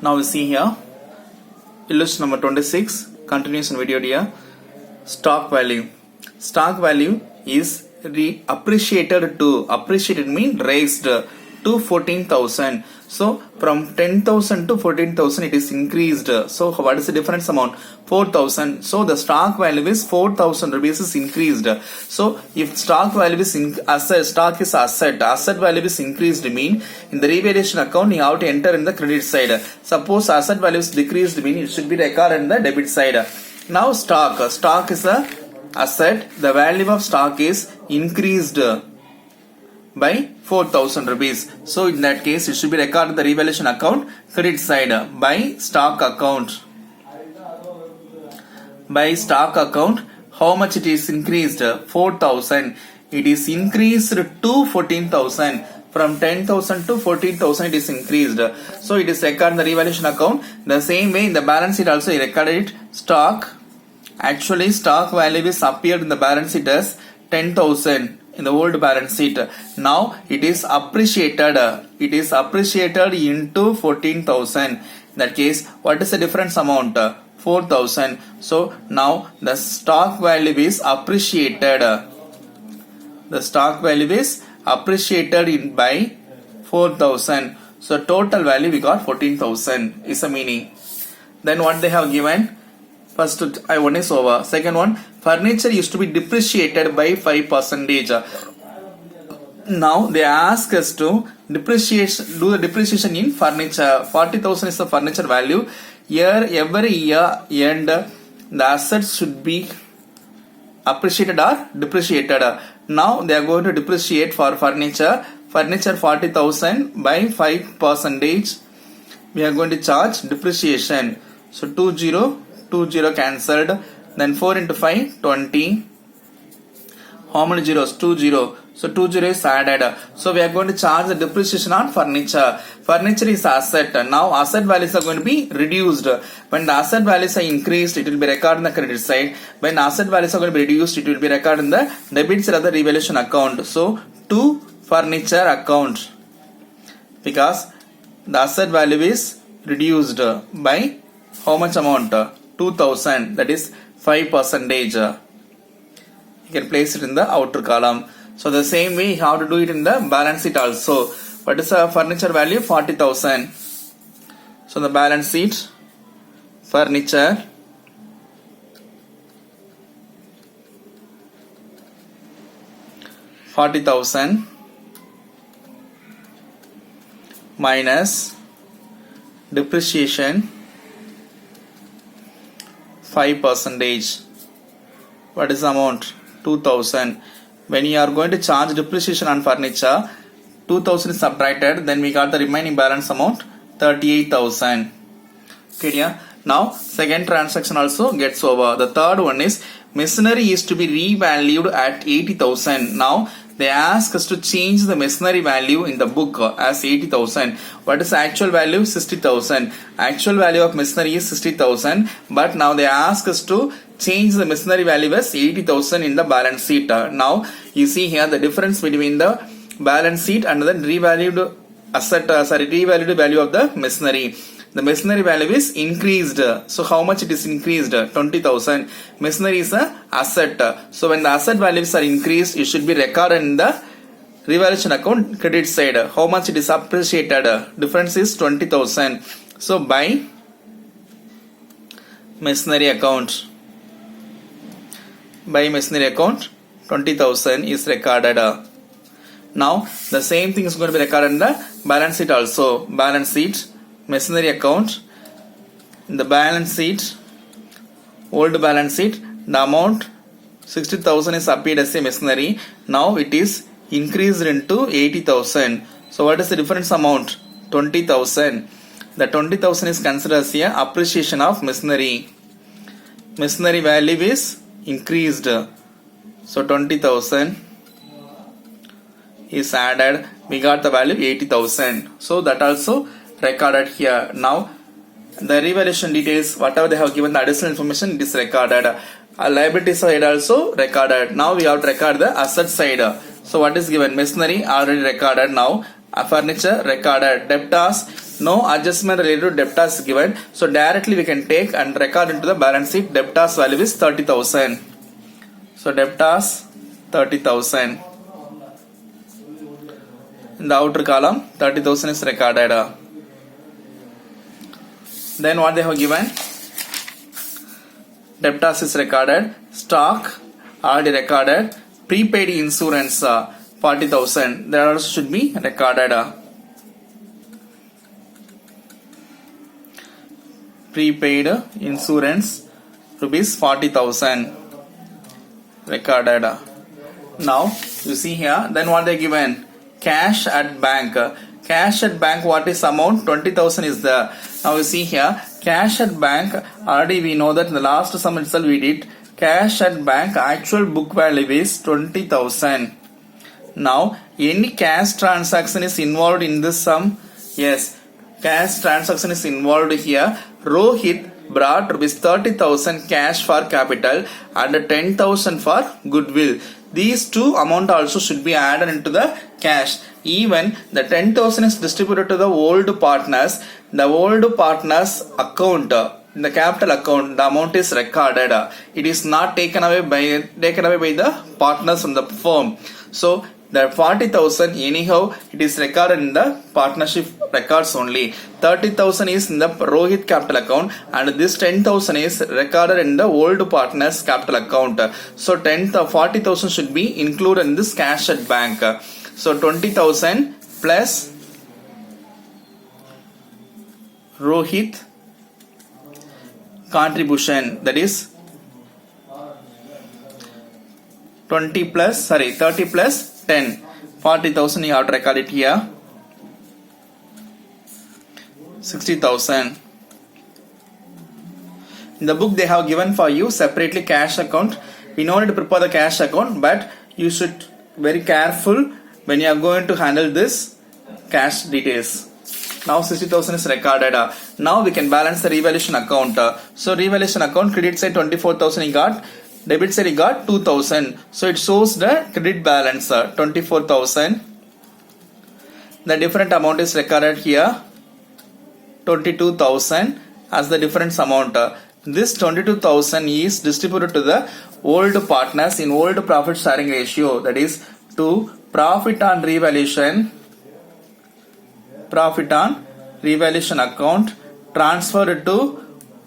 Now we see here illustration number 26, continuation video here. Stock value. Stock value is appreciated mean raised to 14,000. So from 10,000 to 14,000 it is increased. So what is the difference amount? 4,000. So the stock value is 4,000 rupees is increased. So if stock value is asset value is increased mean in the revaluation account you have to enter in the credit side. Suppose asset value is decreased mean it should be recorded in the debit side. Now stock is a asset. The value of stock is increased by 4,000 rupees. So in that case it should be recorded in the revaluation account credit side by stock account. By stock account, how much it is increased? 4,000. It is increased to 14,000. From 10,000 to 14,000 it is increased. So it is recorded in the revaluation account. The same way in the balance sheet also recorded it. Stock. Actually stock value is appeared in the balance sheet as 10,000 in the old balance sheet. Now it is appreciated. It is appreciated into 14,000. In that case, what is the difference amount? 4,000. So now the stock value is appreciated. The stock value is appreciated by 4,000. So total value we got 14,000 is the meaning. Then what they have given? First one is over. Second one, furniture used to be depreciated by 5%. Now they ask us to do the depreciation in furniture. 40,000 is the furniture value. Here every year and the assets should be appreciated or depreciated. Now they are going to depreciate for furniture. Furniture 40,000 by 5%. We are going to charge depreciation. So 20 cancelled. Then 4 into 5 20. How many zeros? 20. So 20 is added. So we are going to charge the depreciation on furniture. Furniture is asset. Now asset values are going to be reduced. When the asset values are increased, it will be recorded in the credit side. When asset values are going to be reduced, it will be recorded in the debit side of the revaluation account. So to furniture account, because the asset value is reduced by how much amount? 2,000. That is 5%. You can place it in the outer column. So the same way you have to do it in the balance sheet also. What is the furniture value? 40,000. So the balance sheet, furniture, $40,000 minus depreciation 5%. What is the amount? 2,000. When you are going to charge depreciation on furniture, 2,000 is subtracted, then we got the remaining balance amount 38,000. Okay, yeah. Now second transaction also gets over. The third one is machinery is to be revalued at 80,000. Now they ask us to change the machinery value in the book as 80,000. What is the actual value? 60,000. Actual value of machinery is 60,000. But now they ask us to change the machinery value as 80,000 in the balance sheet. Now you see here the difference between the balance sheet and the revalued revalued value of the machinery. The machinery value is increased. So how much it is increased? 20,000. Machinery is a asset. So when the asset values are increased, it should be recorded in the revaluation account credit side. How much it is appreciated? Difference is 20,000. So by machinery account. By machinery account, 20,000 is recorded. Now the same thing is going to be recorded in the balance sheet also. Balance sheet, machinery account. In the balance sheet, old balance sheet, the amount 60,000 is appeared as a machinery. Now it is increased into 80,000. So what is the difference amount? 20,000. The 20,000 is considered as a appreciation of machinery. Machinery value is increased. So 20,000 is added. We got the value 80,000. So that also recorded here. Now the revaluation details, whatever they have given the additional information, it is recorded. Liability side also recorded. Now we have to record the asset side. So what is given? Machinery already recorded. Now furniture recorded. Debtors, No adjustment related to debtors given. So directly we can take and record into the balance sheet. Debtors value is 30,000. So debtors 30,000. In the outer column 30,000 is recorded. Then what they have given? Debtors is recorded. Stock already recorded. Prepaid insurance 40,000. That also should be recorded. Prepaid insurance rupees 40,000 recorded. Now you see here. Then what they given? Cash at bank. Cash at bank, what is amount? 20,000 is there. Now you see here, cash at bank, already we know that in the last sum itself we did. Cash at bank actual book value is 20,000. Now any cash transaction is involved in this sum? Yes, cash transaction is involved here. Rohit brought rupees 30,000 cash for capital and 10,000 for goodwill. These two amount also should be added into the cash. Even the 10,000 is distributed to the old partners. The old partners account, in the capital account, the amount is recorded. It is not taken away by the partners from the firm. So the 40,000 anyhow it is recorded in the partnership records only. 30,000 is in the Rohit capital account and this 10,000 is recorded in the old partners capital account. So 40,000 should be included in this cash at bank. So 20,000 plus Rohit contribution, that is 30 plus 10. 40,000 you have to record it here. 60,000. In the book they have given for you separately cash account. We know to prepare the cash account, but you should very careful when you are going to handle this cash details. Now 60,000 is recorded. Now we can balance the revaluation account. So revaluation account, credit side 24,000 you got, debit side you got 2,000. So it shows the credit balance 24,000. The different amount is recorded here 22,000 as the difference amount. This 22,000 is distributed to the old partners in old profit sharing ratio, that is to profit on revaluation account transferred to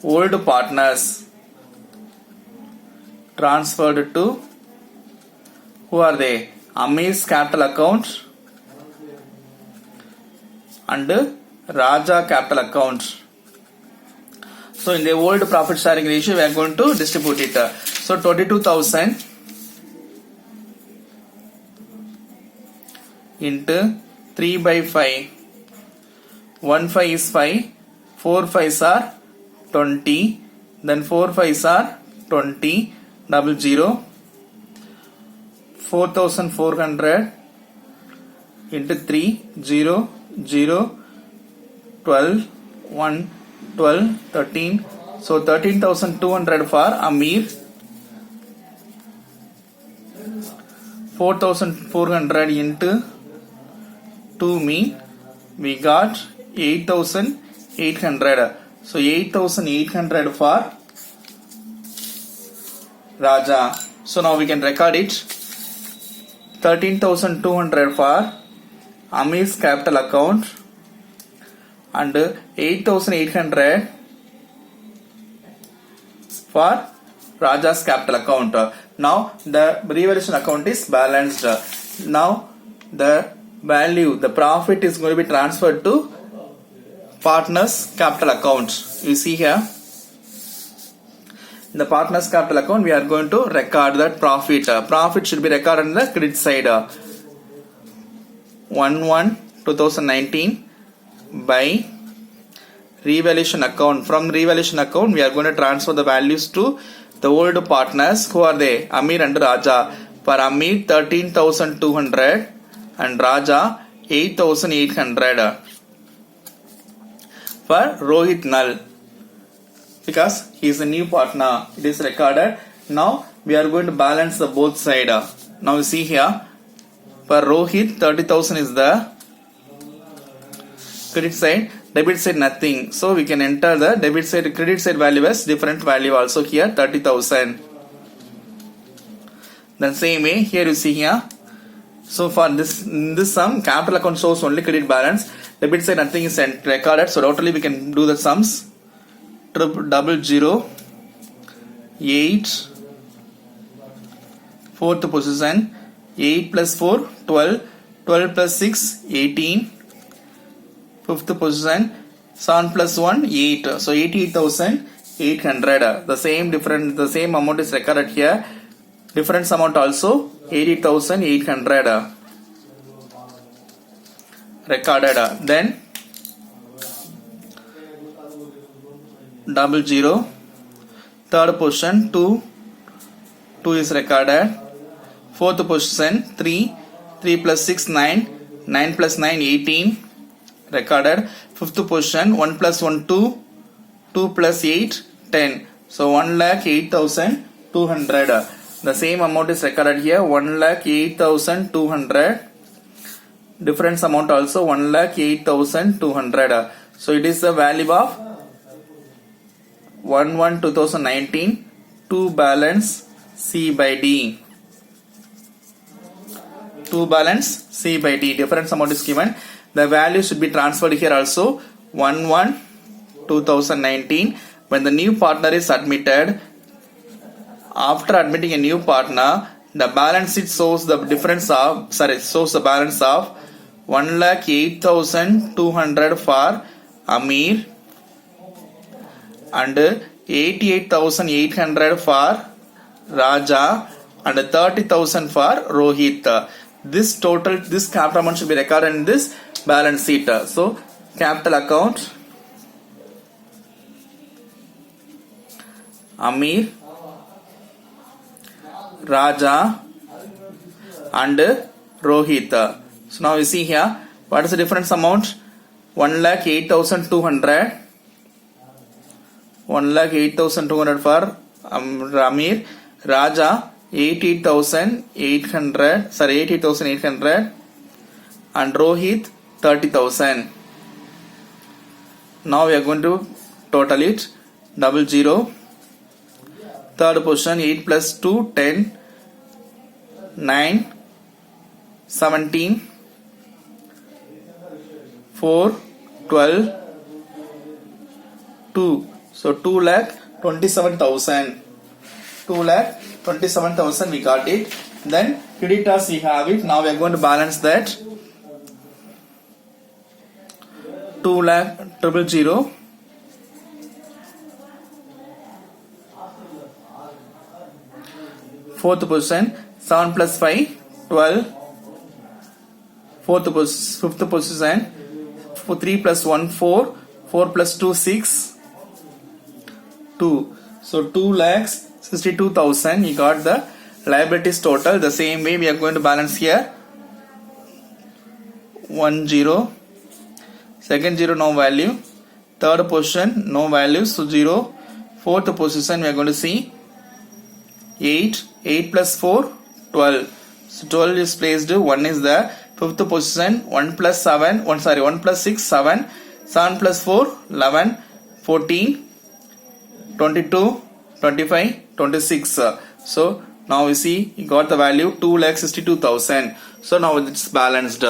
old partners. Transferred to, who are they? Amir's capital account and Raja capital account. So in the old profit sharing ratio we are going to distribute it. So 22,000 into 3 by 5. 1 5 is 5, 4 5s are 20, then 4 5s are 20, double 0, 4,400 into 3, 0, 0, 12, 1, 12, 13. So 13,200 for Amir, 4,400 into 2 mean we got 8,800. So 8,800 for Raja. So now we can record it. 13,200 for Amir's capital account and 8,800 for Raja's capital account. Now the revaluation account is balanced. Now the value, the profit is going to be transferred to partners capital account. You see here, in the partners capital account we are going to record that profit. Profit should be recorded on the credit side. 1/1/2019 by revaluation account. From revaluation account we are going to transfer the values to the old partners. Who are they? Amir and Raja. For Amir 13,200 and Raja 8,800. For Rohit null, because he is a new partner, it is recorded. Now we are going to balance the both side. Now you see here, for Rohit 30,000 is the credit side, debit side nothing. So we can enter the debit side, credit side value as different value also here 30,000. Then same way here you see here. So for this sum, capital account shows only credit balance. Debit side nothing is recorded. So totally we can do the sums. 000 8 fourth position 8 plus 4 12 12 plus 6 18 fifth position 7 plus 1 8 so 88,800 the same amount is recorded here. Difference amount also 80,800 recorded. Then 00 third position 2 is recorded. Fourth position 3 plus 6 9 plus 9 18 recorded. Fifth position 1 plus 1 2 plus 8 10 so 1,08,200. The same amount is recorded here 1,08,200. Difference amount also 1,08,200. So it is the value of 1/1/2019 to balance C by D. To balance C by D. Difference amount is given. The value should be transferred here also 1/1/2019 when the new partner is admitted. After admitting a new partner, the balance sheet shows the balance of 1,08,200 for Amir and 88,800 for Raja and 30,000 for Rohit. This capital amount should be recorded in this balance sheet. So capital account Amir, Raja and Rohit. So now you see here what is the difference amount 1,08,200 1,08,200 for Amir, Raja 88,800 and Rohit 30,000. Now we are going to total it 00 third position 8 plus 2 10 9 17 4 12 2 so 2,27,000 2,27,000 we got it. Then creditors we have it. Now we are going to balance that 2,00,000 fourth position 7 plus 5 12 fifth position 3 plus 1 4 plus 2 6 2 so 2,62,000 you got the liabilities total. The same way we are going to balance here 10 second 0 no value, third position no value so 0, fourth position we are going to see 8 plus 4 12 so 12 is placed, 1 is there. Fifth position 1 plus 7 1 plus 6 7 plus 4 11 14 22 25 26 so now we see you got the value 2,62,000. So now it's balanced.